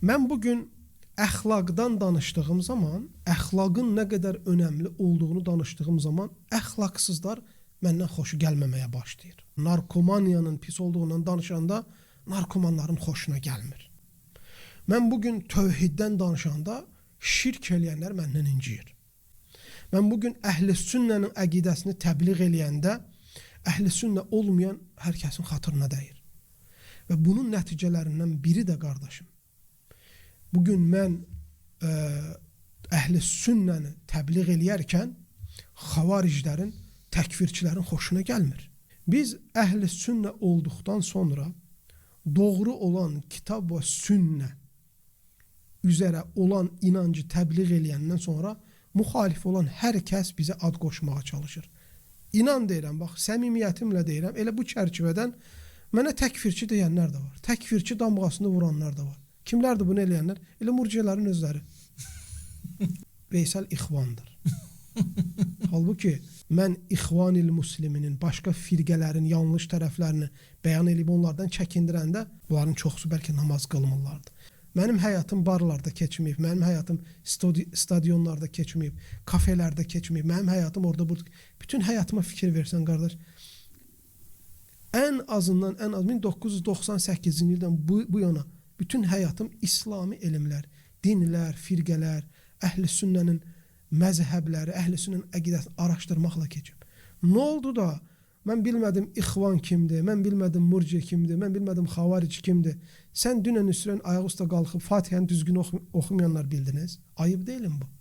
Mən bugün əxlaqdan danışdığım zaman, əxlaqın nə qədər önəmli olduğunu danışdığım zaman, əxlaqsızlar məndən xoşu gəlməməyə başlayır. Narkomaniyanın pis olduğundan danışanda narkomanların xoşuna gəlmir. Mən bugün tövhiddən danışanda şirk eləyənlər məndən inciyir. Mən bugün əhl-i sünnənin əqidəsini təbliğ eləyəndə əhl-i sünnə olmayan hər kəsin xatırına dəyir. Və bunun nəticələrindən biri də qardaşım, bugün mən əhl-i sünnəni təbliğ eləyərkən xavariclərin, təkfirçilərin xoşuna gəlmir. Biz əhl-i sünnə olduqdan sonra doğru olan kitab və sünnə üzərə olan inancı təbliğ eləyəndən sonra müxalif olan hər kəs bizə ad qoşmağa çalışır. İnan deyirəm, bax, səmimiyyətimlə deyirəm, elə bu çərçivədən mənə təkfirçi deyənlər də var. Təkfirçi damğasını vuranlar da var. Kimlərdir bunu eləyənlər? Elə murciyələrin özləri. Veysel İxvandır. Halbuki mən İxvanil Müsliminin başqa firqələrin yanlış tərəflərini bəyan edib onlardan çəkindirəndə bunların çoxsu bəlkə namaz qılmırlardı. Mənim həyatım barlarda keçməyib, mənim həyatım stadionlarda keçməyib, kafelərdə keçməyib, mənim həyatım orada burada. Bütün həyatıma fikir versən qardaş, ən azından 1998-ci ildən bu yana bütün həyatım İslami elmlər, dinlər, firqələr, əhl-i sünnənin məzhəbləri, əhl-i sünnənin əqidəsini araşdırmaqla keçib. Nə oldu da mən bilmədim İxvan kimdir, mən bilmədim murciə kimdir, mən bilmədim xavaric kimdir. Sən dünən üstünün ayaq üstə qalxıb Fatihəni düzgün oxumayanlar bildiniz. Ayıb deyilmi bu?